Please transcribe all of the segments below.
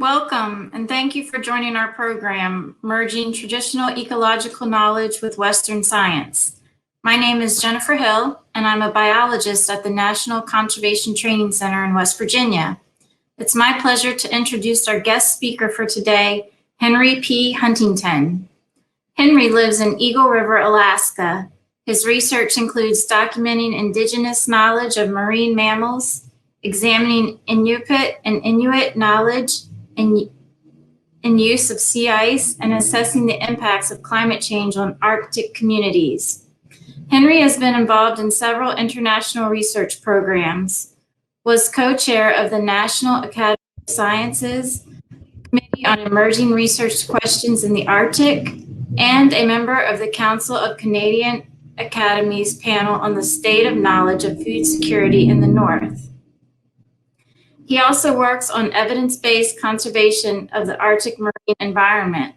Welcome, and thank you for joining our program, Merging Traditional Ecological Knowledge with Western Science. My name is Jennifer Hill, and I'm a biologist at the National Conservation Training Center in West Virginia. It's my pleasure to introduce our guest speaker for today, Henry P. Huntington. Henry lives in Eagle River, Alaska. His research includes documenting indigenous knowledge of marine mammals, examining Iñupiat and Inuit knowledge, and use of sea ice, and assessing the impacts of climate change on Arctic communities. Henry has been involved in several international research programs, was co-chair of the National Academy of Sciences Committee on Emerging Research Questions in the Arctic, and a member of the Council of Canadian Academies panel on the state of knowledge of food security in the North. He also works on evidence-based conservation of the Arctic marine environment.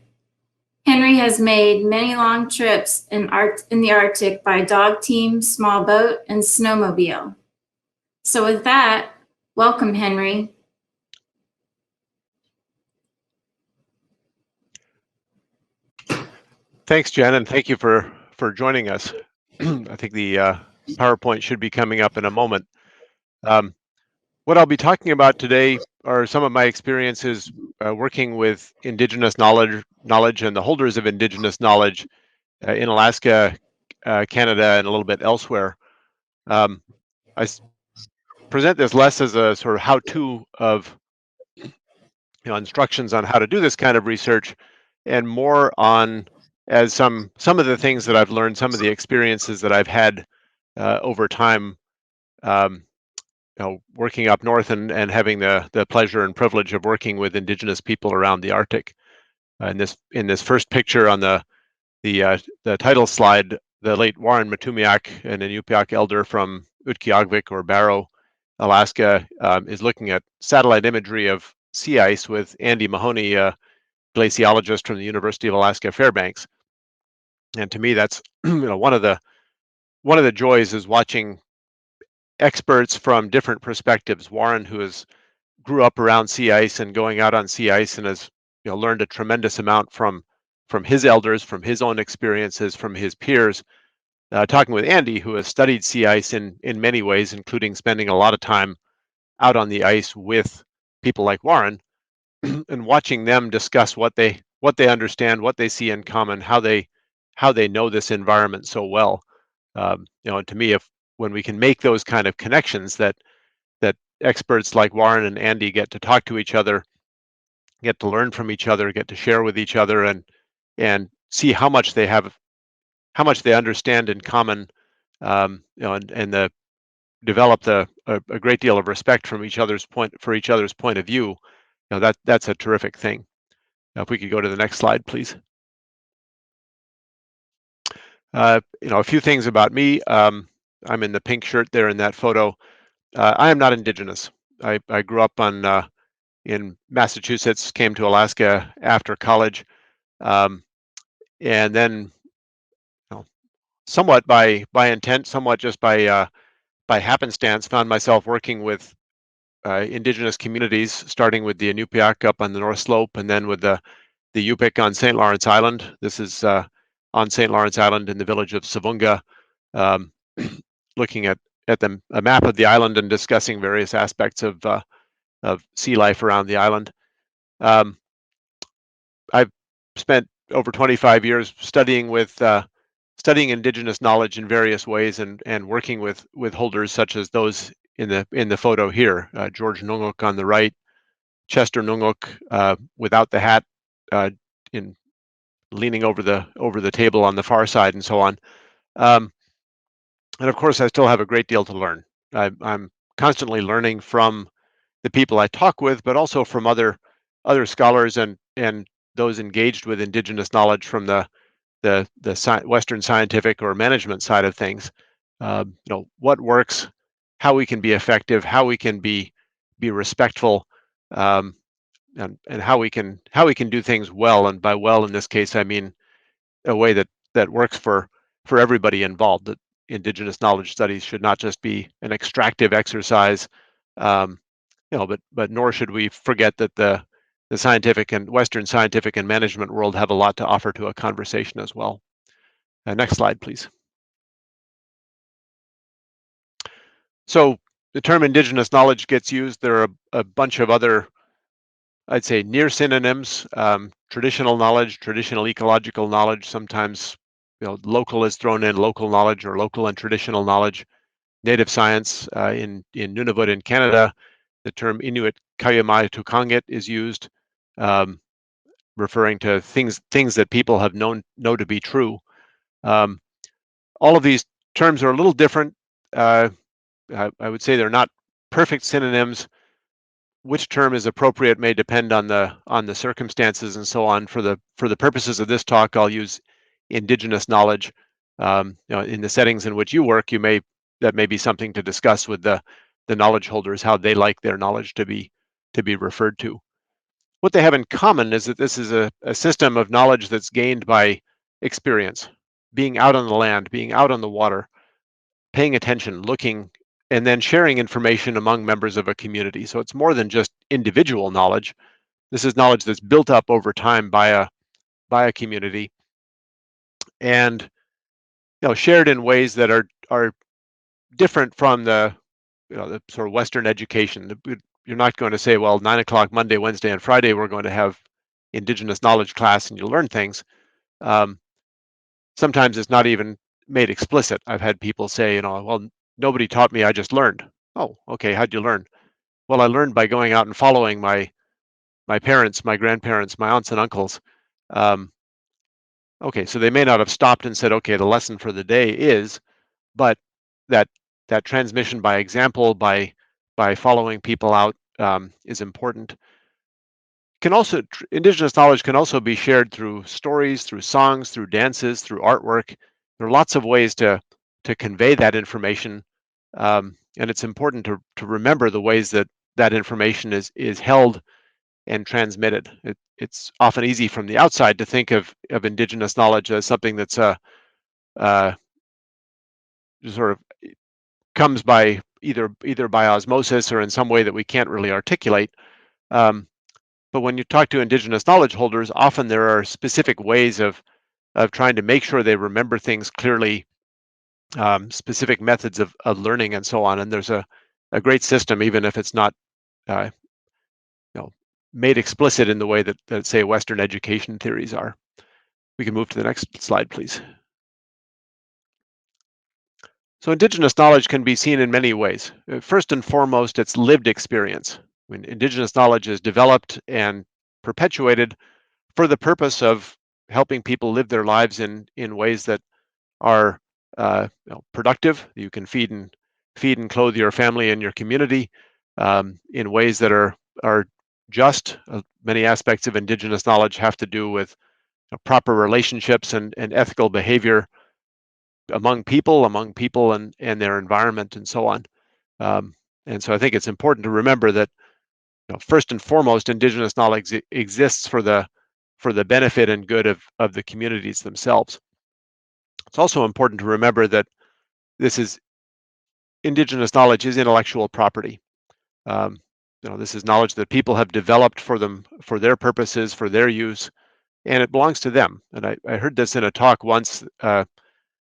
Henry has made many long trips in the Arctic by dog team, small boat, and snowmobile. So with that, welcome, Henry. Thanks, Jen, and thank you for joining us. I think the PowerPoint should be coming up in a moment. What I'll be talking about today are some of my experiences working with Indigenous knowledge and the holders of Indigenous knowledge in Alaska, Canada, and a little bit elsewhere. I present this less as a sort of how-to of instructions on how to do this kind of research, and more on as some of the things that I've learned, some of the experiences that I've had over time. Working up north and having the pleasure and privilege of working with Indigenous people around the Arctic. In this first picture on the title slide, the late Warren Matumiak, an Iñupiat elder from Utqiagvik or Barrow, Alaska, is looking at satellite imagery of sea ice with Andy Mahoney, a glaciologist from the University of Alaska Fairbanks. And to me, that's one of the joys is watching experts from different perspectives. Warren, who grew up around sea ice and going out on sea ice and has learned a tremendous amount from his elders, from his own experiences, from his peers. Talking with Andy, who has studied sea ice in many ways, including spending a lot of time out on the ice with people like Warren, and watching them discuss what they understand, what they see in common, how they know this environment so well. And to me, when we can make those kind of connections that experts like Warren and Andy get to talk to each other, get to learn from each other, get to share with each other, and see how much they understand in common, and develop a great deal of respect from each other's point of view. That's a terrific thing. Now, if we could go to the next slide, please. A few things about me. I'm in the pink shirt there in that photo. I am not Indigenous. I grew up in Massachusetts, came to Alaska after college, and then somewhat by intent, somewhat just by happenstance, found myself working with Indigenous communities, starting with the Iñupiat up on the North Slope, and then with the Yupik on St. Lawrence Island. This is on St. Lawrence Island in the village of Savunga, looking at a map of the island and discussing various aspects of sea life around the island. I've spent over 25 years studying Indigenous knowledge in various ways, and working with holders such as those in the photo here. George Nunguk on the right, Chester Nunguk without the hat, in leaning over the table on the far side, and so on. And of course, I still have a great deal to learn. I'm constantly learning from the people I talk with, but also from other scholars and those engaged with Indigenous knowledge from the Western scientific or management side of things. What works, how we can be effective, how we can be respectful, and how we can do things well. And by well, in this case, I mean a way that works for everybody involved. That Indigenous knowledge studies should not just be an extractive exercise, but nor should we forget that the scientific and Western scientific and management world have a lot to offer to a conversation as well. Next slide, please. So the term Indigenous knowledge gets used. There are a bunch of other, I'd say, near synonyms. Traditional knowledge, traditional ecological knowledge. Sometimes, local is thrown in, local knowledge or local and traditional knowledge. Native science. In Nunavut in Canada, the term Inuit Kayamai Tukangit is used, referring to things that people have know to be true. All of these terms are a little different. I would say they're not perfect synonyms. Which term is appropriate may depend on the circumstances and so on. For the purposes of this talk, I'll use Indigenous knowledge. In the settings in which you work, that may be something to discuss with the knowledge holders, how they like their knowledge to be referred to. What they have in common is that this is a system of knowledge that's gained by experience, being out on the land, being out on the water, paying attention, looking, and then sharing information among members of a community. So it's more than just individual knowledge. This is knowledge that's built up over time by a community, and shared in ways that are different from the sort of Western education. You're not going to say, well, 9 o'clock Monday, Wednesday, and Friday we're going to have Indigenous knowledge class and you'll learn things. Sometimes it's not even made explicit. I've had people say, well, nobody taught me, I just learned. Oh, okay, how'd you learn? Well, I learned by going out and following my parents, my grandparents, my aunts and uncles. Okay, so they may not have stopped and said, okay, the lesson for the day is, but that transmission by example, by following people out, is important. Indigenous knowledge can also be shared through stories, through songs, through dances, through artwork. There are lots of ways to convey that information, and it's important to remember the ways that information is held and transmitted. It's often easy from the outside to think of Indigenous knowledge as something that's sort of comes by either by osmosis or in some way that we can't really articulate. But when you talk to Indigenous knowledge holders, often there are specific ways of trying to make sure they remember things clearly, specific methods of learning and so on. And there's a great system, even if it's not made explicit in the way that say Western education theories are. We can move to the next slide, please. So Indigenous knowledge can be seen in many ways. First and foremost, it's lived experience. When Indigenous knowledge is developed and perpetuated for the purpose of helping people live their lives in ways that are productive. You can feed and clothe your family and your community in ways that are just. Many aspects of Indigenous knowledge have to do with proper relationships and ethical behavior among people and their environment and so on. And so I think it's important to remember that first and foremost, Indigenous knowledge exists for the benefit and good of the communities themselves. It's also important to remember that Indigenous knowledge is intellectual property. This is knowledge that people have developed for their purposes, for their use, and it belongs to them. And I heard this in a talk once.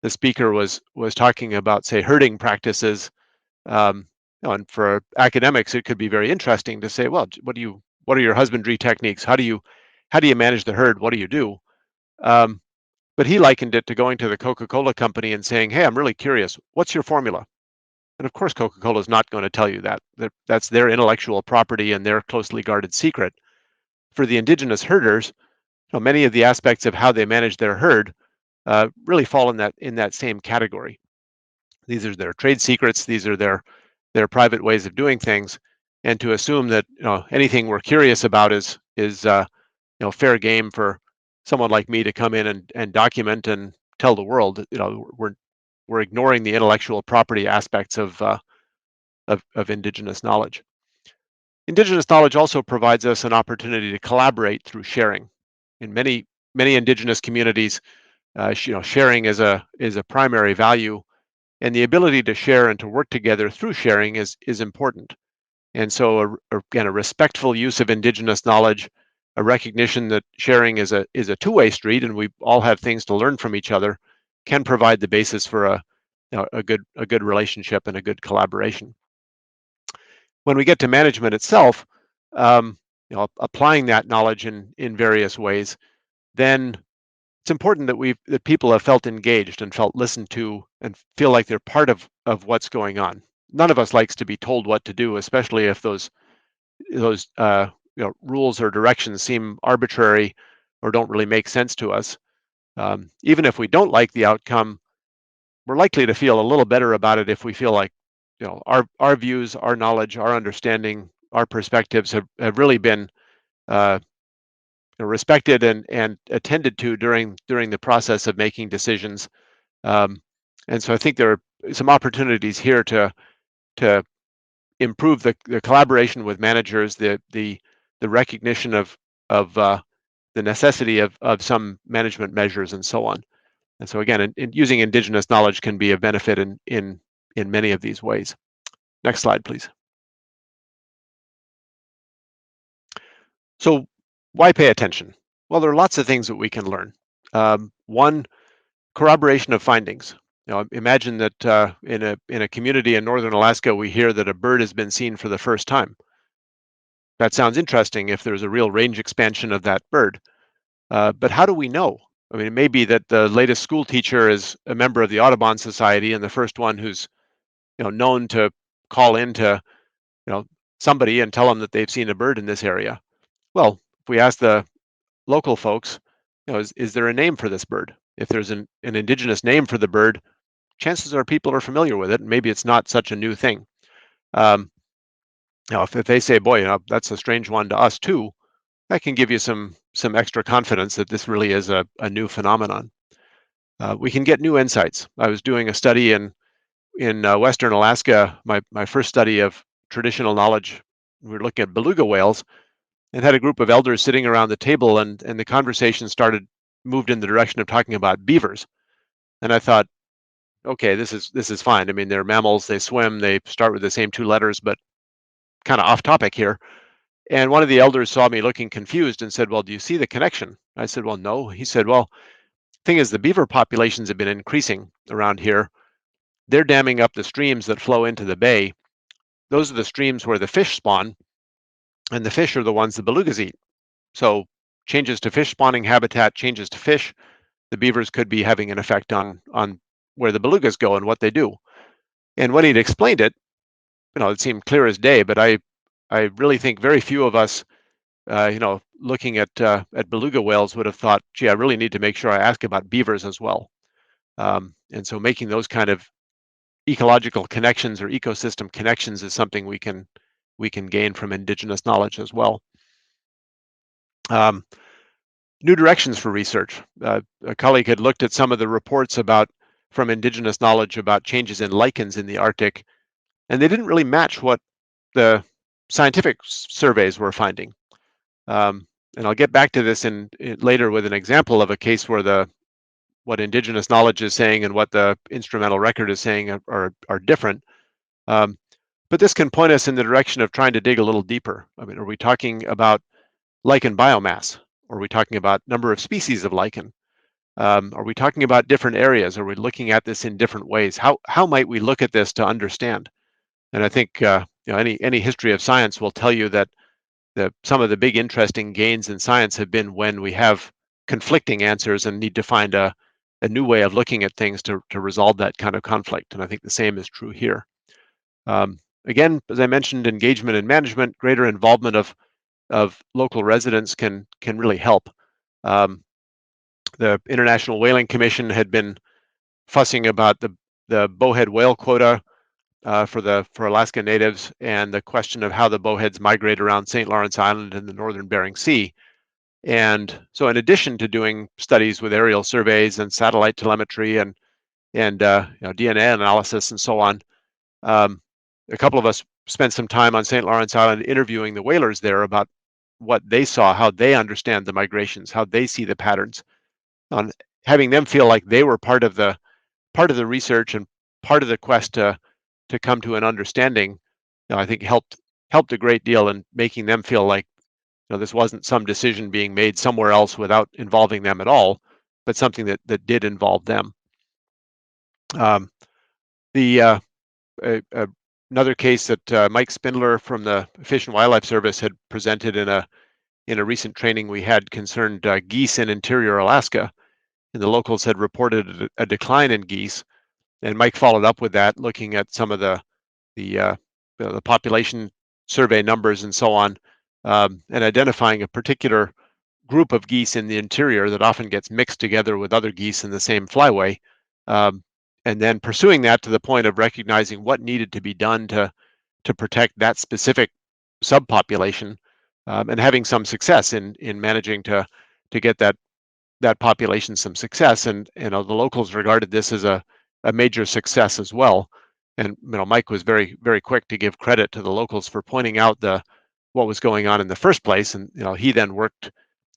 The speaker was talking about, say, herding practices. And for academics, it could be very interesting to say, well, what are your husbandry techniques? How do you manage the herd? What do you do? But he likened it to going to the Coca-Cola company and saying, hey, I'm really curious, what's your formula? And of course, Coca-Cola is not going to tell you that. That's their intellectual property and their closely guarded secret. For the Indigenous herders, many of the aspects of how they manage their herd really fall in that same category. These are their trade secrets. These are their private ways of doing things. And to assume that anything we're curious about is fair game for someone like me to come in and document and tell the world, we're ignoring the intellectual property aspects of Indigenous knowledge. Indigenous knowledge also provides us an opportunity to collaborate through sharing. In many Indigenous communities, sharing is a primary value, and the ability to share and to work together through sharing is important. And so, again, a respectful use of Indigenous knowledge a recognition that sharing is a two-way street, and we all have things to learn from each other, can provide the basis for a good relationship and a good collaboration. When we get to management itself, applying that knowledge in various ways, then it's important that people have felt engaged and felt listened to and feel like they're part of what's going on. None of us likes to be told what to do, especially if those rules or directions seem arbitrary or don't really make sense to us. Even if we don't like the outcome, we're likely to feel a little better about it if we feel like our views, our knowledge, our understanding, our perspectives have really been respected and attended to during the process of making decisions. And so I think there are some opportunities here to improve the collaboration with managers, the recognition of the necessity of some management measures and so on. And so again, using Indigenous knowledge can be a benefit in many of these ways. Next slide, please. So why pay attention? Well, there are lots of things that we can learn. One, corroboration of findings. Imagine that in a community in northern Alaska, we hear that a bird has been seen for the first time. That sounds interesting if there's a real range expansion of that bird. But how do we know? I mean, it may be that the latest school teacher is a member of the Audubon Society and the first one who's known to call in to somebody and tell them that they've seen a bird in this area. Well, if we ask the local folks, is there a name for this bird? If there's an Indigenous name for the bird, chances are people are familiar with it, and maybe it's not such a new thing. If they say, boy, that's a strange one to us too, that can give you some extra confidence that this really is a new phenomenon. We can get new insights. I was doing a study in Western Alaska, my first study of traditional knowledge. We were looking at beluga whales and had a group of elders sitting around the table, and the conversation moved in the direction of talking about beavers. And I thought, okay, this is fine. I mean, they're mammals, they swim, they start with the same two letters, but kind of off topic here. And one of the elders saw me looking confused and said, well, do you see the connection? I said, well, no. He said, well, thing is, the beaver populations have been increasing around here. They're damming up the streams that flow into the bay. Those are the streams where the fish spawn, and the fish are the ones the belugas eat. So changes to fish spawning habitat, changes to fish, the beavers could be having an effect on where the belugas go and what they do. And when he'd explained it, it seemed clear as day, but I really think very few of us, looking at beluga whales would have thought, gee, I really need to make sure I ask about beavers as well. And so making those kind of ecological connections or ecosystem connections is something we can gain from Indigenous knowledge as well. New directions for research. A colleague had looked at some of the reports from Indigenous knowledge about changes in lichens in the Arctic, and they didn't really match what the scientific surveys were finding. And I'll get back to this later with an example of a case where what Indigenous knowledge is saying and what the instrumental record is saying are different. But this can point us in the direction of trying to dig a little deeper. I mean, are we talking about lichen biomass? Or are we talking about number of species of lichen? Are we talking about different areas? Are we looking at this in different ways? How might we look at this to understand? And I think any history of science will tell you that some of the big interesting gains in science have been when we have conflicting answers and need to find a new way of looking at things to resolve that kind of conflict. And I think the same is true here. Again, as I mentioned, engagement and management, greater involvement of local residents can really help. The International Whaling Commission had been fussing about the bowhead whale quota for Alaska natives and the question of how the bowheads migrate around St. Lawrence Island and the northern Bering Sea. And so in addition to doing studies with aerial surveys and satellite telemetry and DNA analysis and so on, a couple of us spent some time on St. Lawrence Island interviewing the whalers there about what they saw, how they understand the migrations, how they see the patterns, on having them feel like they were part of the research and part of the quest to come to an understanding. I think helped a great deal in making them feel like this wasn't some decision being made somewhere else without involving them at all, but something that did involve them. Another case that Mike Spindler from the Fish and Wildlife Service had presented in a recent training we had concerned geese in interior Alaska, and the locals had reported a decline in geese, and Mike followed up with that, looking at some of the population survey numbers and so on, and identifying a particular group of geese in the interior that often gets mixed together with other geese in the same flyway, and then pursuing that to the point of recognizing what needed to be done to protect that specific subpopulation, and having some success in managing to get that population some success. And the locals regarded this as a major success as well. And Mike was very, very quick to give credit to the locals for pointing out what was going on in the first place. And he then worked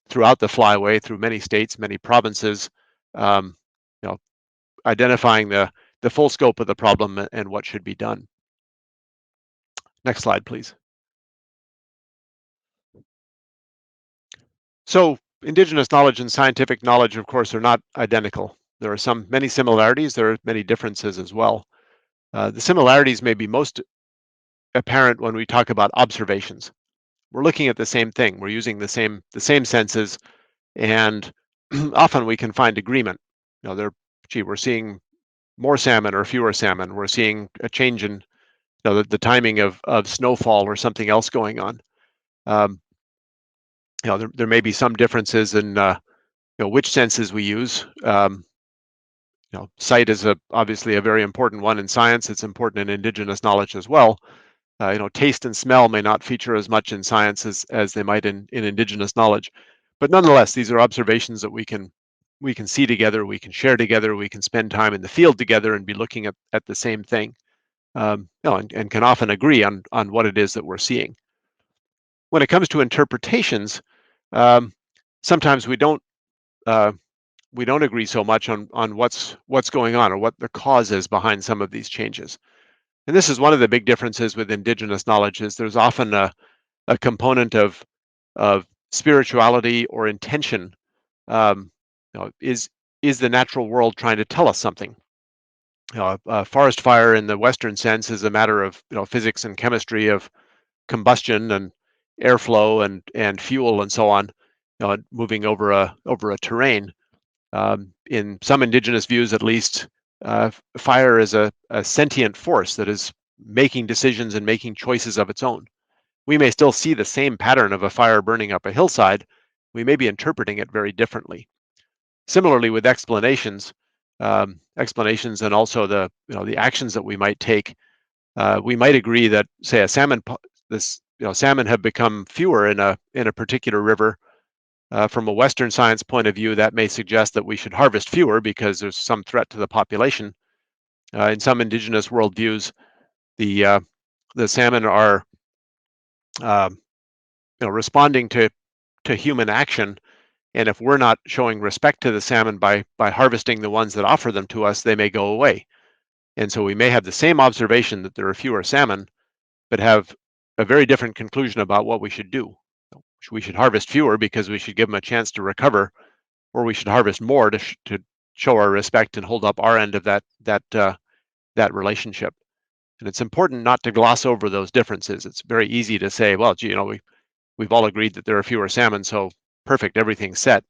throughout the flyway, through many states, many provinces, identifying the full scope of the problem and what should be done. Next slide, please. So Indigenous knowledge and scientific knowledge, of course, are not identical. There are many similarities. There are many differences as well. The similarities may be most apparent when we talk about observations. We're looking at the same thing. We're using the same senses, and often we can find agreement. We're seeing more salmon or fewer salmon. We're seeing a change in the timing of snowfall or something else going on. There may be some differences in which senses we use. Sight is obviously a very important one in science. It's important in Indigenous knowledge as well. Taste and smell may not feature as much in science as they might in Indigenous knowledge, but nonetheless, these are observations that we can see together, we can share together, we can spend time in the field together and be looking at the same thing, and can often agree on what it is that we're seeing. When it comes to interpretations, sometimes we don't agree so much on what's going on or what the cause is behind some of these changes. And this is one of the big differences with Indigenous knowledge, is there's often a component of spirituality or intention. Is the natural world trying to tell us something? A forest fire in the Western sense is a matter of physics and chemistry of combustion and airflow and fuel and so on, moving over a terrain. In some Indigenous views, at least, fire is a sentient force that is making decisions and making choices of its own. We may still see the same pattern of a fire burning up a hillside. We may be interpreting it very differently. Similarly, with explanations and also the actions that we might take, we might agree that, say, salmon have become fewer in a particular river. From a Western science point of view, that may suggest that we should harvest fewer because there's some threat to the population. In some Indigenous worldviews, the salmon are responding to human action, and if we're not showing respect to the salmon by harvesting the ones that offer them to us, they may go away. And so we may have the same observation that there are fewer salmon, but have a very different conclusion about what we should do. We should harvest fewer because we should give them a chance to recover, or we should harvest more to show our respect and hold up our end of that relationship. And it's important not to gloss over those differences. It's very easy to say, well, gee, we've all agreed that there are fewer salmon, so perfect, everything's set.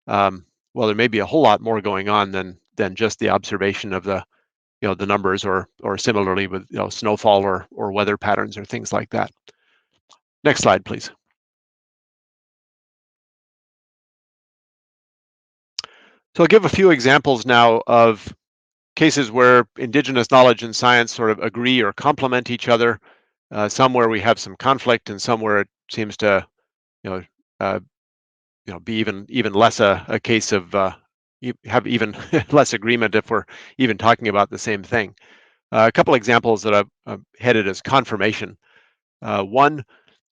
Well, there may be a whole lot more going on than just the observation of the numbers, or similarly with snowfall or weather patterns or things like that. Next slide, please. So I'll give a few examples now of cases where Indigenous knowledge and science sort of agree or complement each other. Some where we have some conflict, and some where it seems to be even less a case of have even less agreement if we're even talking about the same thing. A couple examples that I've headed as confirmation. One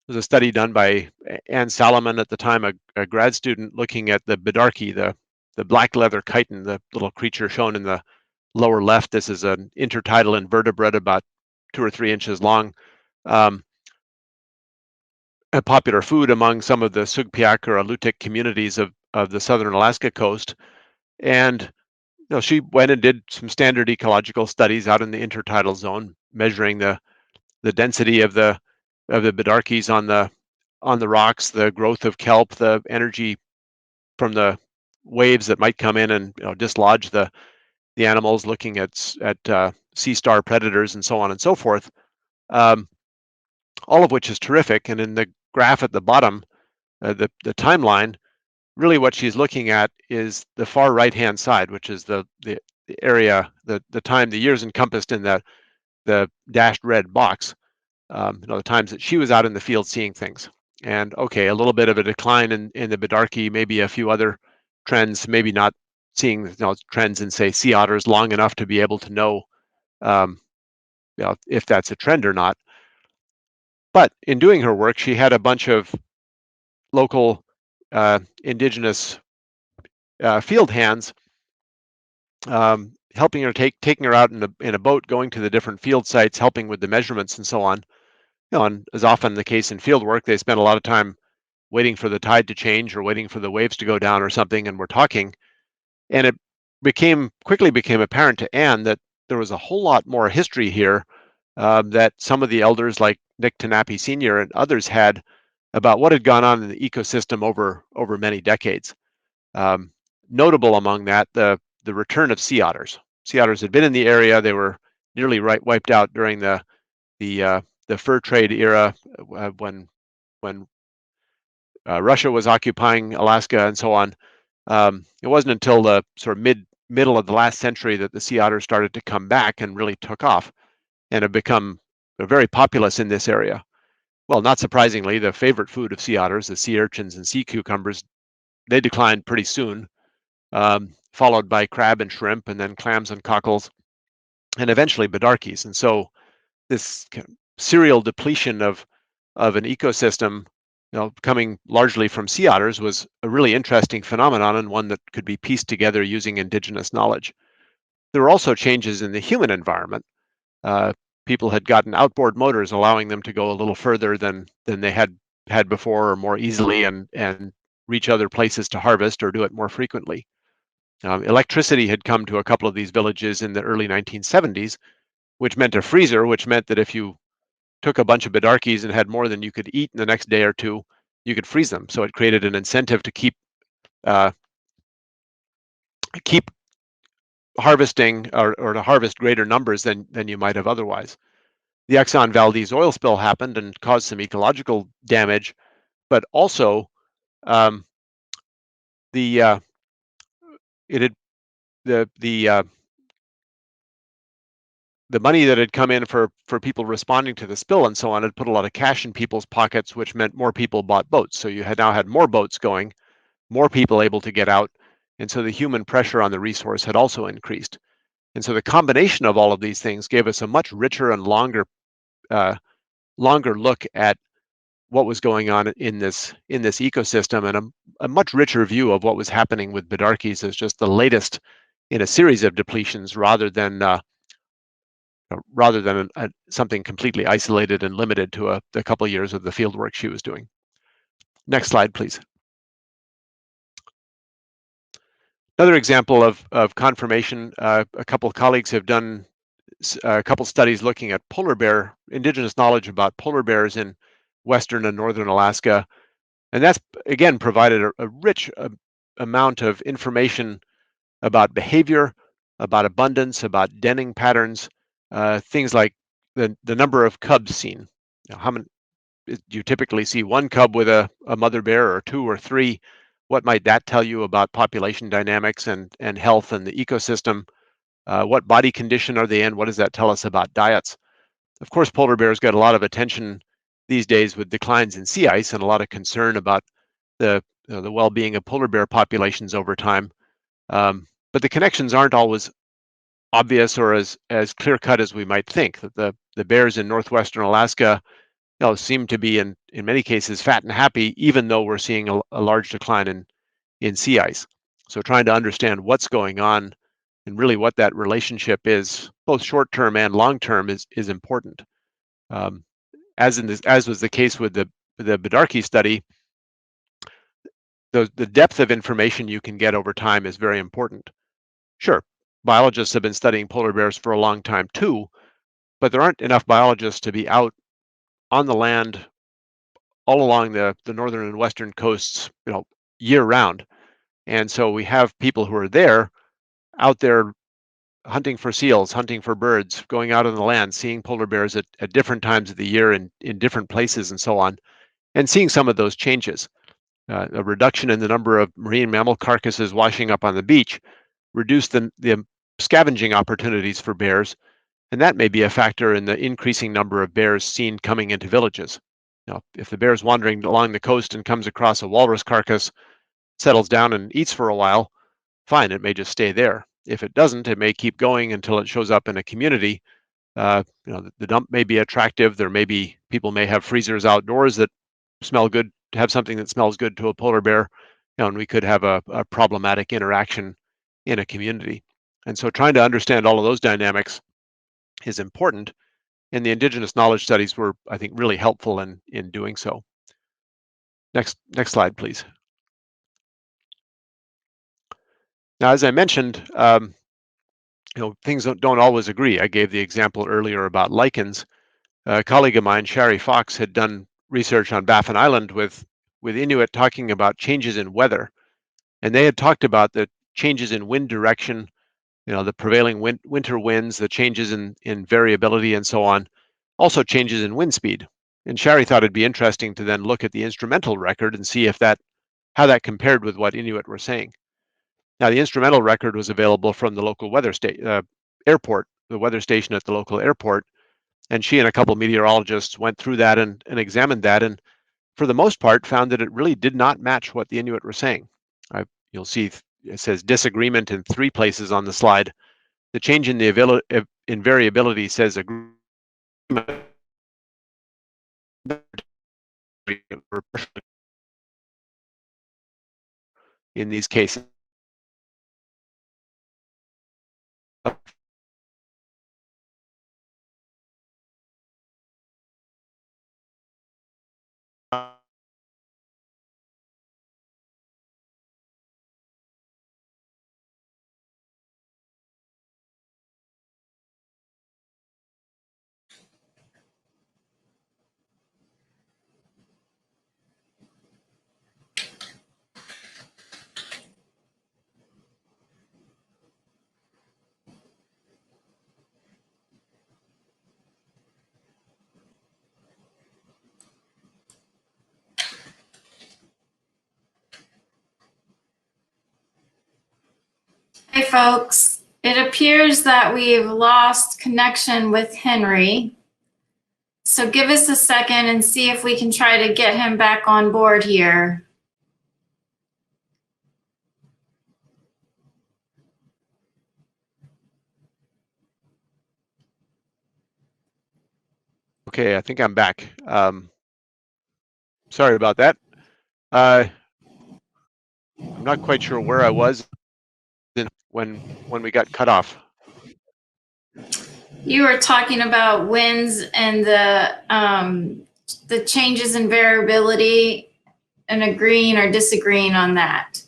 was a study done by Anne Salomon, at the time a grad student, looking at the bidarkie, the black leather chiton, the little creature shown in the lower left. This is an intertidal invertebrate about 2 or 3 inches long. a popular food among some of the Sugpiaq or Alutiiq communities of the southern Alaska coast. And she went and did some standard ecological studies out in the intertidal zone, measuring the density of the bidarkies on the rocks, the growth of kelp, the energy from the waves that might come in and dislodge the animals, looking at sea star predators and so on and so forth. All of which is terrific. And in the graph at the bottom, the timeline, really what she's looking at is the far right-hand side, which is the area, the time, the years encompassed in the dashed red box, the times that she was out in the field seeing things. And okay, a little bit of a decline in the bidarky, maybe a few other trends, maybe not seeing trends in, say, sea otters long enough to be able to know if that's a trend or not. But in doing her work, she had a bunch of local Indigenous field hands helping her, taking her out in a boat, going to the different field sites, helping with the measurements and so on. And as often the case in field work, they spend a lot of time waiting for the tide to change or waiting for the waves to go down or something, and we're talking. And it quickly became apparent to Anne that there was a whole lot more history here that some of the elders like Nick Tanapi Sr. and others had about what had gone on in the ecosystem over many decades. Notable among that, the return of sea otters. Sea otters had been in the area. They were nearly wiped out during the fur trade era when Russia was occupying Alaska and so on. It wasn't until the sort of middle of the last century that the sea otters started to come back and really took off and have become very populous in this area. Well, not surprisingly, the favorite food of sea otters, the sea urchins and sea cucumbers, they declined pretty soon, followed by crab and shrimp, and then clams and cockles, and eventually bidarkies. And so this kind of serial depletion of an ecosystem, coming largely from sea otters, was a really interesting phenomenon, and one that could be pieced together using Indigenous knowledge. There were also changes in the human environment. People had gotten outboard motors, allowing them to go a little further than they had before, or more easily, and reach other places to harvest or do it more frequently. Electricity had come to a couple of these villages in the early 1970s, which meant a freezer, which meant that if you took a bunch of bidarkies and had more than you could eat in the next day or two, you could freeze them. So it created an incentive to keep harvesting or to harvest greater numbers than you might have otherwise. The Exxon Valdez oil spill happened and caused some ecological damage, but also the money that had come in for people responding to the spill and so on had put a lot of cash in people's pockets, which meant more people bought boats. So you had now had more boats going, more people able to get out, and so the human pressure on the resource had also increased. And so the combination of all of these things gave us a much richer and longer look at what was going on in this ecosystem, and a much richer view of what was happening with bidarkies as just the latest in a series of depletions, rather than something completely isolated and limited to a couple of years of the field work she was doing. Next slide, please. Another example of confirmation, a couple of colleagues have done a couple studies looking at polar bear, Indigenous knowledge about polar bears in western and northern Alaska. And that's, again, provided a rich amount of information about behavior, about abundance, about denning patterns, things like the number of cubs seen. How many do you typically see? One cub with a mother bear, or two or three? What might that tell you about population dynamics and health and the ecosystem? What body condition are they in? What does that tell us about diets? Of course, polar bears get a lot of attention these days with declines in sea ice and a lot of concern about the well-being of polar bear populations over time. But the connections aren't always obvious or as clear-cut as we might think. That the bears in northwestern Alaska seem to be in many cases fat and happy, even though we're seeing a large decline in sea ice. So trying to understand what's going on and really what that relationship is, both short-term and long-term, is important. As was the case with the Bedarkey study, the depth of information you can get over time is very important. Sure, biologists have been studying polar bears for a long time too, but there aren't enough biologists to be out on the land all along the northern and western coasts, year round. And so we have people who are out there hunting for seals, hunting for birds, going out on the land, seeing polar bears at different times of the year in different places and so on, and seeing some of those changes. A reduction in the number of marine mammal carcasses washing up on the beach reduced the scavenging opportunities for bears, and that may be a factor in the increasing number of bears seen coming into villages. Now, if the bear is wandering along the coast and comes across a walrus carcass, settles down and eats for a while, fine, it may just stay there. If it doesn't, it may keep going until it shows up in a community. The dump may be attractive. People may have freezers outdoors that smell good, have something that smells good to a polar bear, and we could have a problematic interaction in a community. And so trying to understand all of those dynamics is important, and the Indigenous knowledge studies were, I think, really helpful in doing so. Next slide, please. Now, as I mentioned, things don't always agree. I gave the example earlier about lichens. A colleague of mine, Shari Fox, had done research on Baffin Island with Inuit talking about changes in weather. And they had talked about the changes in wind direction, the prevailing winter winds, the changes in variability and so on, also changes in wind speed. And Shari thought it'd be interesting to then look at the instrumental record and see how that compared with what Inuit were saying. Now, the instrumental record was available from the local airport, the weather station at the local airport, and she and a couple meteorologists went through that and examined that, and for the most part found that it really did not match what the Inuit were saying. You'll see it says disagreement in 3 places on the slide. The change in the variability says agreement in these cases. Hey folks, it appears that we've lost connection with Henry. So give us a second and see if we can try to get him back on board here. Okay, I think I'm back. Sorry about that. I'm not quite sure where I was when we got cut off. You were talking about winds and the changes in variability and agreeing or disagreeing on that.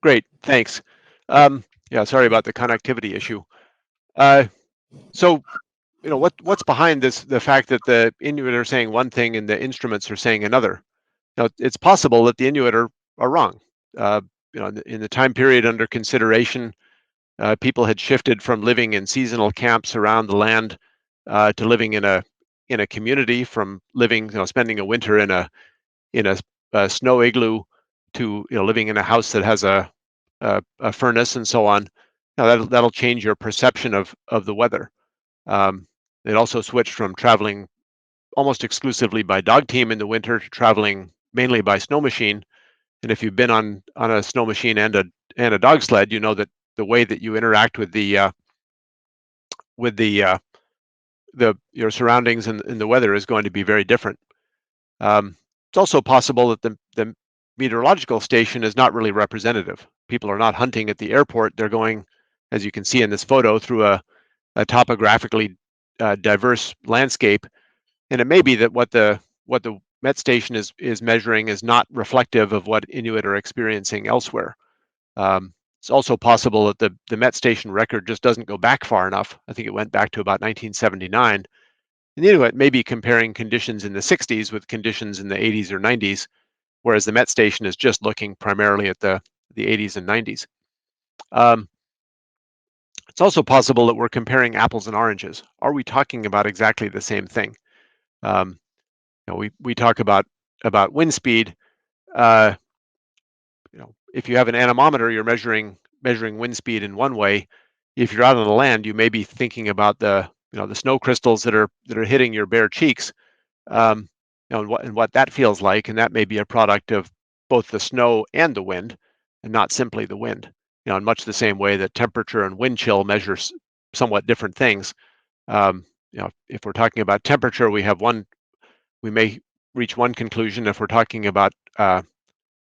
Great, thanks. Yeah, sorry about the connectivity issue. So, what's behind this? The fact that the Inuit are saying one thing and the instruments are saying another. Now, it's possible that the Inuit are wrong. In the time period under consideration, people had shifted from living in seasonal camps around the land to living in a community, from living, spending a winter in a snow igloo to living in a house that has a furnace and so on. Now that'll change your perception of the weather. It also switched from traveling almost exclusively by dog team in the winter to traveling mainly by snow machine. And if you've been on a snow machine and a dog sled, you know that the way that you interact with your surroundings and the weather is going to be very different. It's also possible that the meteorological station is not really representative. People are not hunting at the airport. They're going, as you can see in this photo, through a topographically diverse landscape. And it may be that what the the Met station is measuring is not reflective of what Inuit are experiencing elsewhere. It's also possible that the Met station record just doesn't go back far enough. I think it went back to about 1979. And the Inuit may be comparing conditions in the 60s with conditions in the 80s or 90s, whereas the Met station is just looking primarily at the 80s and 90s. It's also possible that we're comparing apples and oranges. Are we talking about exactly the same thing? We talk about wind speed. If you have an anemometer, you're measuring wind speed in one way. If you're out on the land, you may be thinking about the snow crystals that are hitting your bare cheeks, and what that feels like, and that may be a product of both the snow and the wind, and not simply the wind. In much the same way that temperature and wind chill measure somewhat different things. If we're talking about temperature, we may reach one conclusion. If we're talking about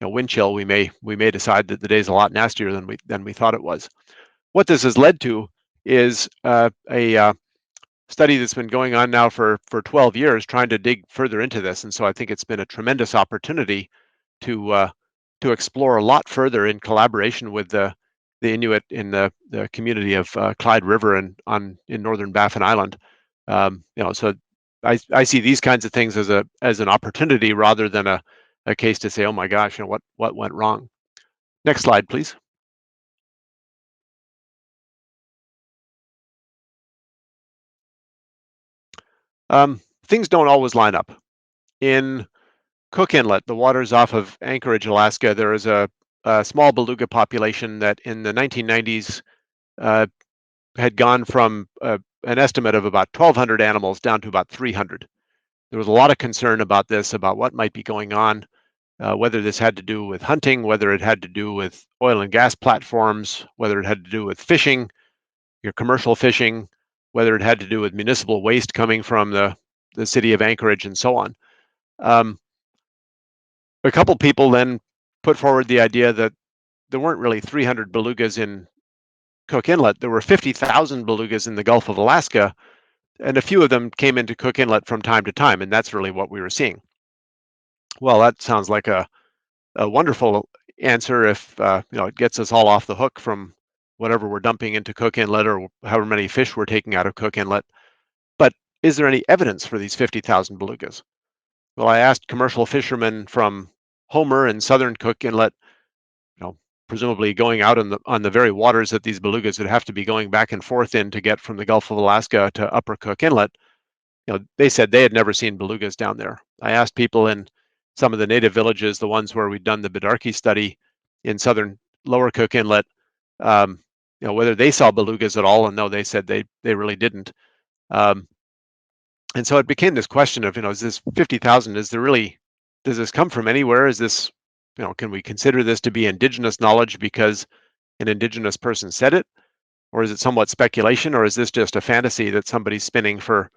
wind chill, we may decide that the day's a lot nastier than we thought it was. What this has led to is a study that's been going on now for 12 years, trying to dig further into this. And so I think it's been a tremendous opportunity to explore a lot further in collaboration with the Inuit in the community of Clyde River in northern Baffin Island. So I see these kinds of things as an opportunity rather than a case to say, oh my gosh, what went wrong. Next slide, please. Things don't always line up. In Cook Inlet, the waters off of Anchorage, Alaska, there is a small beluga population that in the 1990s had gone from an estimate of about 1,200 animals down to about 300. There was a lot of concern about this, about what might be going on, whether this had to do with hunting, whether it had to do with oil and gas platforms, whether it had to do with fishing, your commercial fishing, whether it had to do with municipal waste coming from the city of Anchorage, and so on. A couple people then put forward the idea that there weren't really 300 belugas in Cook Inlet. There were 50,000 belugas in the Gulf of Alaska, and a few of them came into Cook Inlet from time to time, and that's really what we were seeing. Well, that sounds like a wonderful answer if it gets us all off the hook from whatever we're dumping into Cook Inlet or however many fish we're taking out of Cook Inlet. But is there any evidence for these 50,000 belugas? Well, I asked commercial fishermen from Homer and southern Cook Inlet, presumably going out on the very waters that these belugas would have to be going back and forth in to get from the Gulf of Alaska to Upper Cook Inlet. They said they had never seen belugas down there. I asked people in some of the native villages, the ones where we'd done the Bidarki study in southern Lower Cook Inlet, whether they saw belugas at all, and no, they said they really didn't. And so it became this question of, is this 50,000? Does this come from anywhere? Is this, can we consider this to be Indigenous knowledge because an Indigenous person said it? Or is it somewhat speculation? Or is this just a fantasy that somebody's spinning for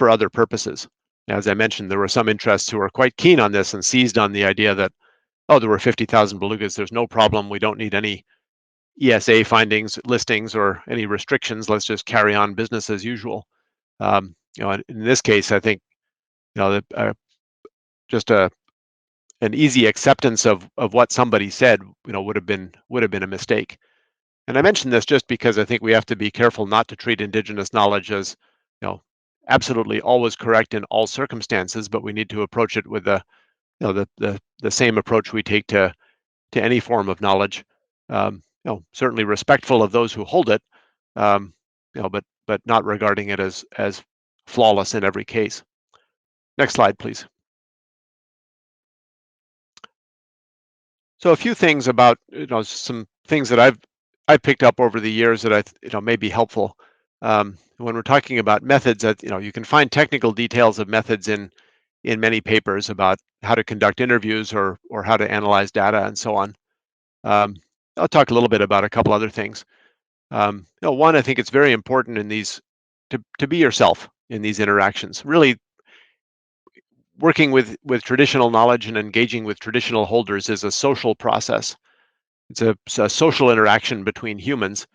other purposes? As I mentioned, there were some interests who were quite keen on this and seized on the idea that, oh, there were 50,000 belugas. There's no problem. We don't need any ESA findings, listings, or any restrictions. Let's just carry on business as usual. In this case, I think, just an easy acceptance of what somebody said, would have been a mistake. And I mention this just because I think we have to be careful not to treat Indigenous knowledge as, absolutely always correct in all circumstances, but we need to approach it with the same approach we take to any form of knowledge. Certainly respectful of those who hold it, but not regarding it as flawless in every case. Next slide, please. So a few things about, some things that I've picked up over the years that may be helpful. When we're talking about methods, that you can find technical details of methods in many papers about how to conduct interviews or how to analyze data and so on. I'll talk a little bit about a couple other things. One, I think it's very important in these to be yourself in these interactions. Really working with traditional knowledge and engaging with traditional holders is a social process. It's a social interaction between humans.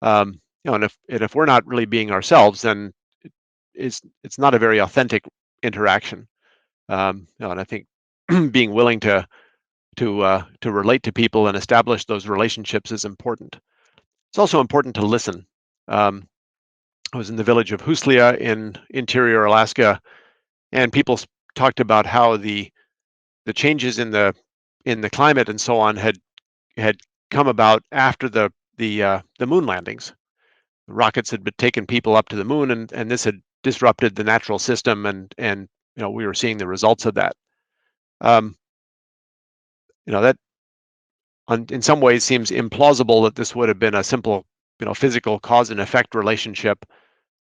And if we're not really being ourselves, then it's not a very authentic interaction. And I think being willing to relate to people and establish those relationships is important. It's also important to listen. I was in the village of Huslia in interior Alaska, and people talked about how the changes in the climate and so on had come about after the moon landings. The rockets had been taking people up to the moon, and this had disrupted the natural system, and we were seeing the results of that. That in some ways seems implausible that this would have been a simple physical cause and effect relationship.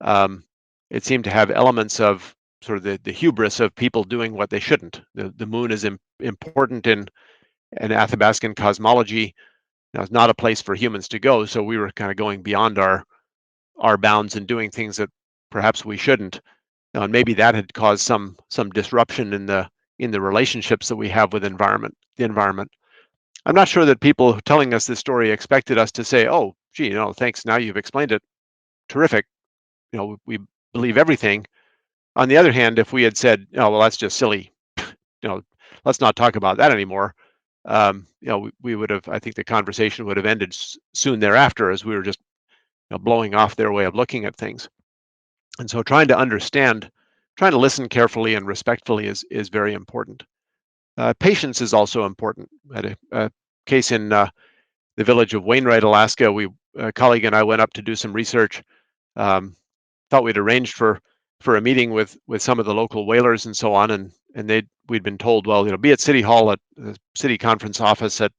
It seemed to have elements of sort of the hubris of people doing what they shouldn't. The moon is important in Athabascan cosmology. It's not a place for humans to go, so we were kind of going beyond our bounds and doing things that perhaps we shouldn't. And maybe that had caused some disruption in the relationships that we have with the environment. I'm not sure that people telling us this story expected us to say, "Oh, gee, thanks. Now you've explained it. Terrific. We believe everything." On the other hand, if we had said, "Oh, well, that's just silly. Let's not talk about that anymore," we would have. I think the conversation would have ended soon thereafter, as we were just blowing off their way of looking at things. And so, trying to listen carefully and respectfully is very important. Patience is also important. I had a case in the village of Wainwright, Alaska. A colleague and I went up to do some research. Thought we'd arranged for a meeting with some of the local whalers and so on, and we'd been told, well, be at City Hall at the city conference office at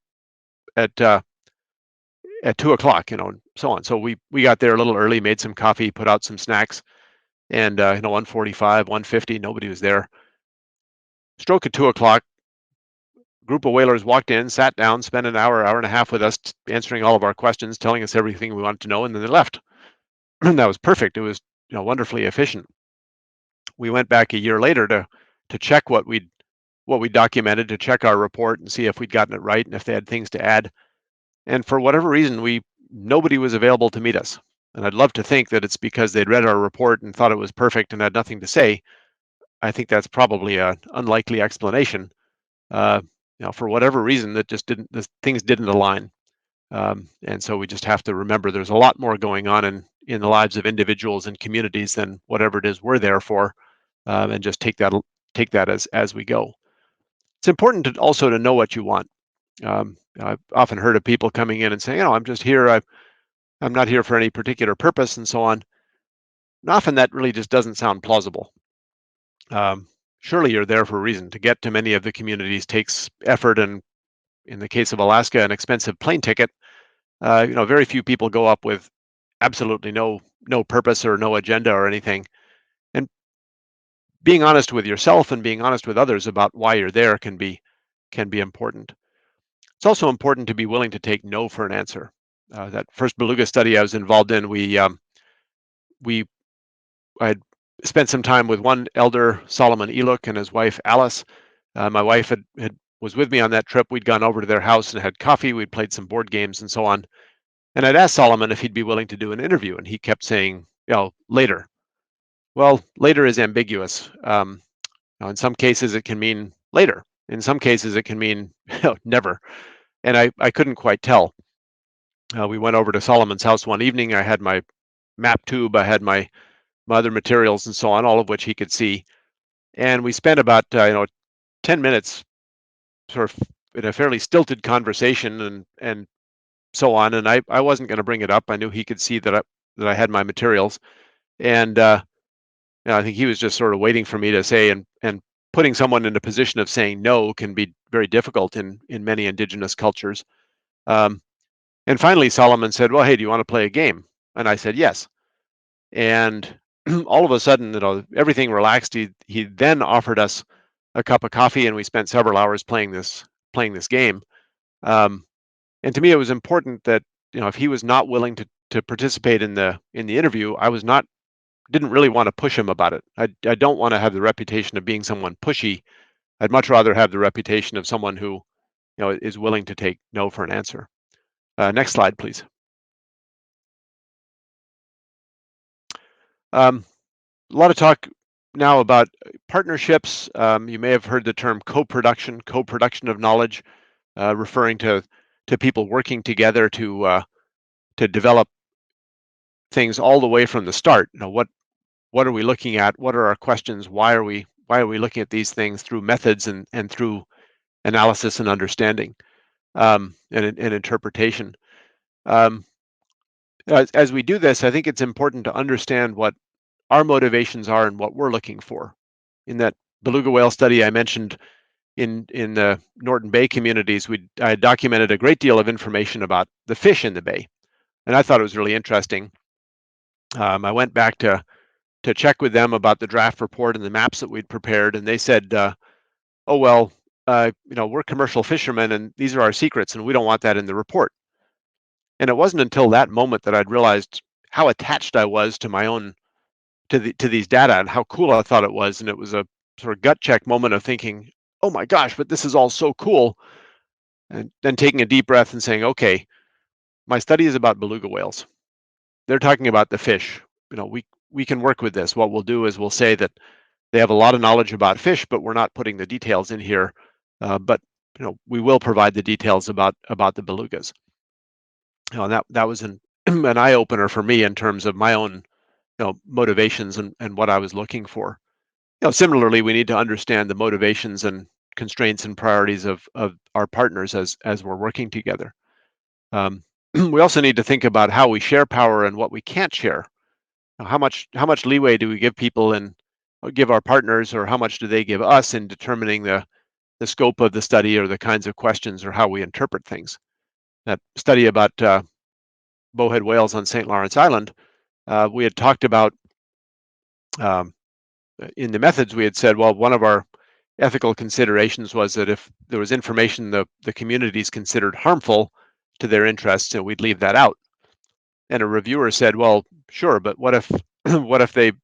2:00, and so on. So we got there a little early, made some coffee, put out some snacks, and 1:45, 1:50, nobody was there. Stroke at 2:00, group of whalers walked in, sat down, spent an hour and a half with us, answering all of our questions, telling us everything we wanted to know, and then they left. And that was perfect. It was wonderfully efficient. We went back a year later to check what we documented, to check our report and see if we'd gotten it right and if they had things to add. And for whatever reason, nobody was available to meet us. And I'd love to think that it's because they'd read our report and thought it was perfect and had nothing to say. I think that's probably an unlikely explanation. For whatever reason, that just things didn't align. And so we just have to remember there's a lot more going on in the lives of individuals and communities than whatever it is we're there for, and just take that as we go. It's important also to know what you want. I've often heard of people coming in and saying, I'm just here. I'm not here for any particular purpose, and so on. And often that really just doesn't sound plausible. Surely you're there for a reason. To get to many of the communities takes effort, and in the case of Alaska, an expensive plane ticket. Very few people go up with absolutely no purpose or no agenda or anything. And being honest with yourself and being honest with others about why you're there can be important. It's also important to be willing to take no for an answer. That first beluga study I was involved in, I had spent some time with one elder, Solomon Eluk, and his wife Alice. My wife was with me on that trip. We'd gone over to their house and had coffee. We'd played some board games and so on. And I'd asked Solomon if he'd be willing to do an interview, and he kept saying, later. Well, later is ambiguous. In some cases, it can mean later. In some cases, it can mean never. And I couldn't quite tell. We went over to Solomon's house one evening. I had my map tube, I had my other materials and so on, all of which he could see. And we spent about 10 minutes sort of in a fairly stilted conversation and so on. And I wasn't going to bring it up. I knew he could see that I had my materials. And I think he was just sort of waiting for me to say, and putting someone in a position of saying no can be very difficult in many Indigenous cultures. And finally, Solomon said, well, hey, do you want to play a game? And I said, yes. And all of a sudden, everything relaxed. He then offered us a cup of coffee, and we spent several hours playing this game. And to me, it was important that if he was not willing to participate in the interview, didn't really want to push him about it. I don't want to have the reputation of being someone pushy. I'd much rather have the reputation of someone who is willing to take no for an answer. Next slide, please. A lot of talk now about partnerships. You may have heard the term co-production of knowledge, referring to people working together to develop things all the way from the start. What are we looking at? What are our questions? Why are we looking at these things through methods and through analysis and understanding, and interpretation. As we do this, I think it's important to understand what our motivations are and what we're looking for. In that beluga whale study I mentioned in the Norton Bay communities, I documented a great deal of information about the fish in the bay, and I thought it was really interesting. I went back to check with them about the draft report and the maps that we'd prepared, and they said, "Oh well, we're commercial fishermen, and these are our secrets, and we don't want that in the report." And it wasn't until that moment that I'd realized how attached I was to my own to these data and how cool I thought it was, and it was a sort of gut check moment of thinking, "Oh my gosh, but this is all so cool," and then taking a deep breath and saying, "Okay, my study is about beluga whales. They're talking about the fish. We can work with this. What we'll do is we'll say that they have a lot of knowledge about fish, but we're not putting the details in here. But we will provide the details about the belugas." That was an eye opener for me in terms of my own motivations and what I was looking for. Similarly, we need to understand the motivations and constraints and priorities of our partners as we're working together. We also need to think about how we share power and what we can't share. How much leeway do we give people and give our partners, or how much do they give us in determining the scope of the study or the kinds of questions or how we interpret things? That study about bowhead whales on St. Lawrence Island, we had talked about in the methods. We had said, well, one of our ethical considerations was that if there was information the communities considered harmful to their interests, we'd leave that out. And a reviewer said, well, sure, but what if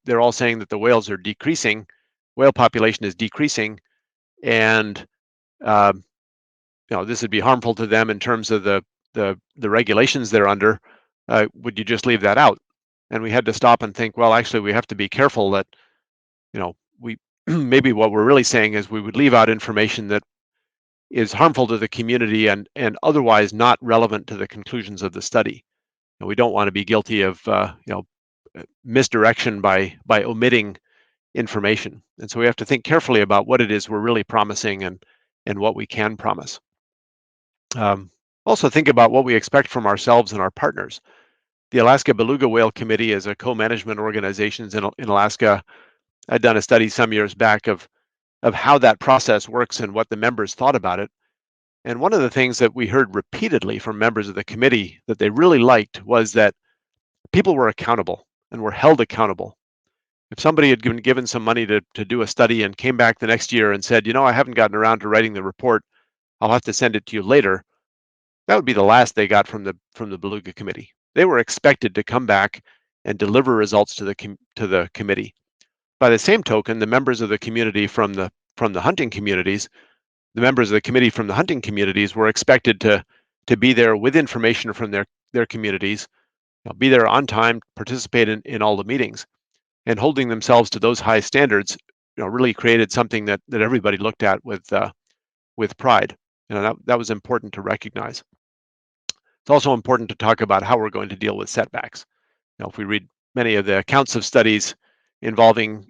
they're all saying that the whales are decreasing, whale population is decreasing, and this would be harmful to them in terms of the regulations they're under. Would you just leave that out? And we had to stop and think, well, actually, we have to be careful that we maybe what we're really saying is we would leave out information that is harmful to the community and otherwise not relevant to the conclusions of the study. And we don't want to be guilty of misdirection by omitting information. And so we have to think carefully about what it is we're really promising and what we can promise. Also think about what we expect from ourselves and our partners. The Alaska Beluga Whale Committee is a co-management organization in Alaska. I'd done a study some years back of how that process works and what the members thought about it. And one of the things that we heard repeatedly from members of the committee that they really liked was that people were accountable and were held accountable. If somebody had been given some money to do a study and came back the next year and said, I haven't gotten around to writing the report, I'll have to send it to you later, that would be the last they got from the Beluga Committee. They were expected to come back and deliver results to the committee. By the same token, the members of the community from the hunting communities, the members of the committee from the hunting communities were expected to be there with information from their communities, be there on time, participate in all the meetings, and holding themselves to those high standards, really created something that everybody looked at with pride. That was important to recognize. It's also important to talk about how we're going to deal with setbacks. If we read many of the accounts of studies involving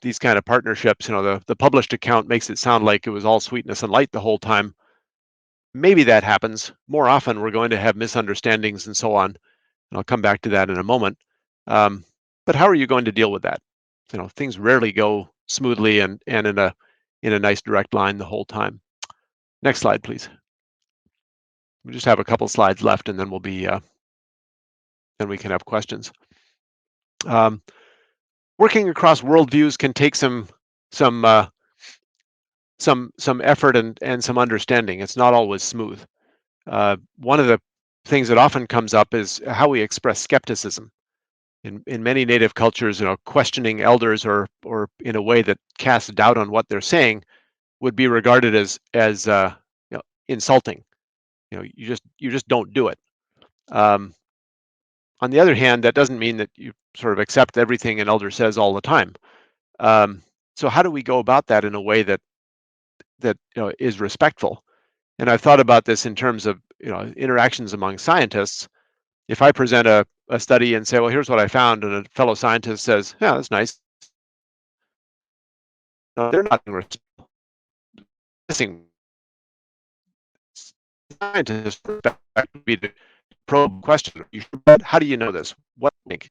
these kind of partnerships, the published account makes it sound like it was all sweetness and light the whole time. Maybe that happens. More often, we're going to have misunderstandings and so on. And I'll come back to that in a moment. But how are you going to deal with that? Things rarely go smoothly and in a nice direct line the whole time. Next slide, please. We just have a couple slides left, and then we'll be then we can have questions. Working across worldviews can take some effort and some understanding. It's not always smooth. One of the things that often comes up is how we express skepticism. In many Native cultures, questioning elders or in a way that casts doubt on what they're saying would be regarded as insulting. You just don't do it. On the other hand, that doesn't mean that you sort of accept everything an elder says all the time. So how do we go about that in a way that is respectful? And I've thought about this in terms of interactions among scientists. If I present a study and say, well, here's what I found, and a fellow scientist says, yeah, that's nice. No, they're not missing scientists would be the probe question. How do you know this? What do you think?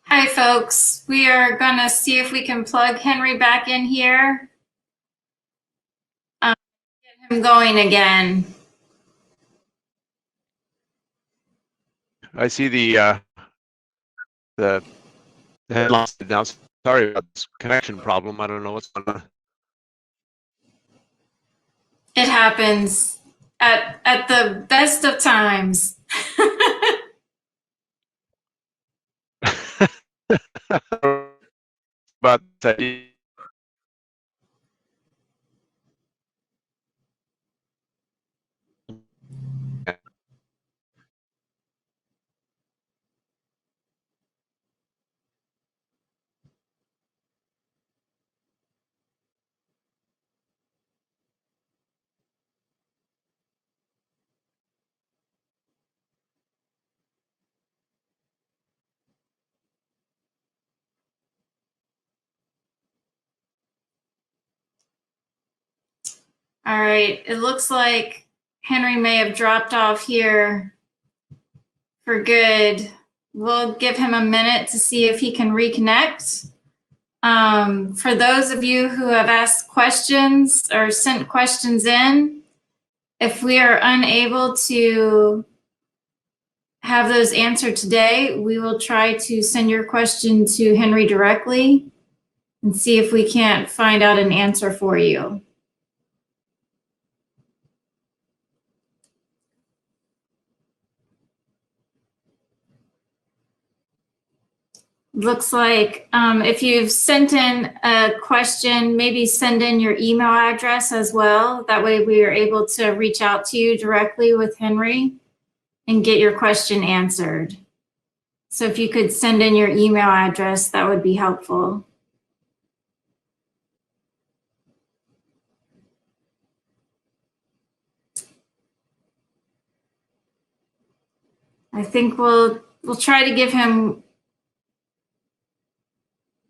Hi, folks. We are going to see if we can plug Henry back in here. Get him going again. I see the headlines now. Sorry about this connection problem. I don't know what's going on. It happens at the best of times. But All right. It looks like Henry may have dropped off here for good. We'll give him a minute to see if he can reconnect. For those of you who have asked questions or sent questions in, if we are unable to have those answered today, we will try to send your question to Henry directly and see if we can't find out an answer for you. Looks like if you've sent in a question, maybe send in your email address as well. That way we are able to reach out to you directly with Henry and get your question answered. So if you could send in your email address, that would be helpful. I think we'll try to give him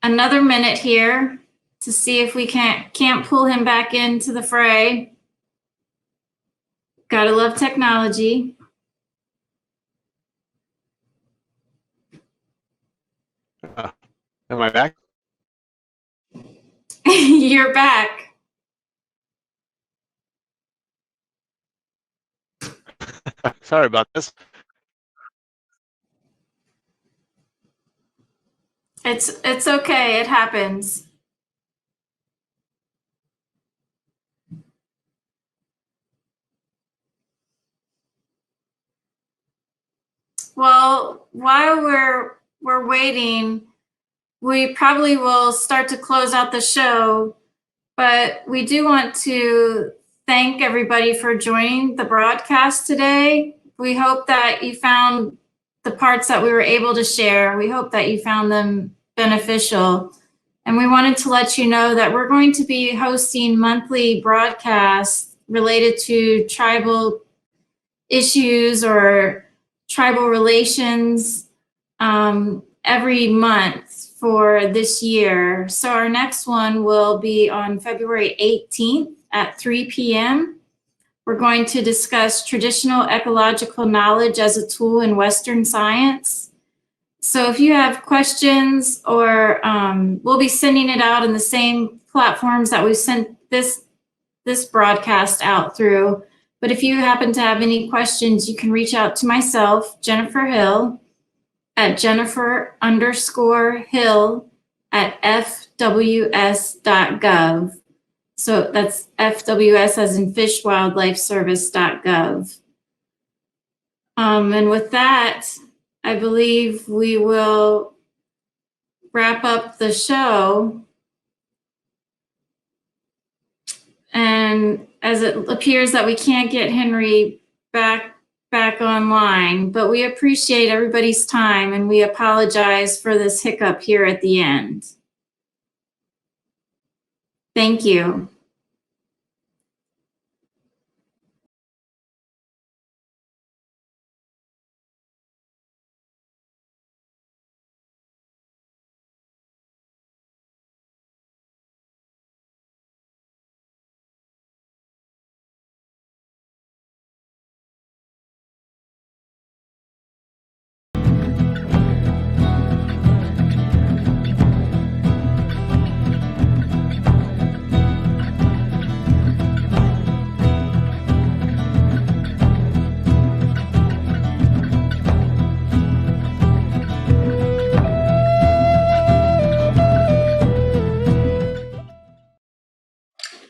another minute here to see if we can't pull him back into the fray. Gotta love technology. Am I back? You're back. Sorry about this. It's okay. It happens. Well, while we're waiting, we probably will start to close out the show, but we do want to thank everybody for joining the broadcast today. We hope that you found the parts that we were able to share. We hope that you found them beneficial. And we wanted to let you know that we're going to be hosting monthly broadcasts related to tribal issues or tribal relations every month for this year. So our next one will be on February 18th at 3 p.m. We're going to discuss traditional ecological knowledge as a tool in Western science. So if you have questions, or we'll be sending it out in the same platforms that we sent this broadcast out through. But if you happen to have any questions, you can reach out to myself, Jennifer Hill, at jennifer_hill@fws.gov. So that's FWS as in Fish Wildlife Service.gov. And with that, I believe we will wrap up the show. And as it appears that we can't get Henry back online, but we appreciate everybody's time and we apologize for this hiccup here at the end. Thank you.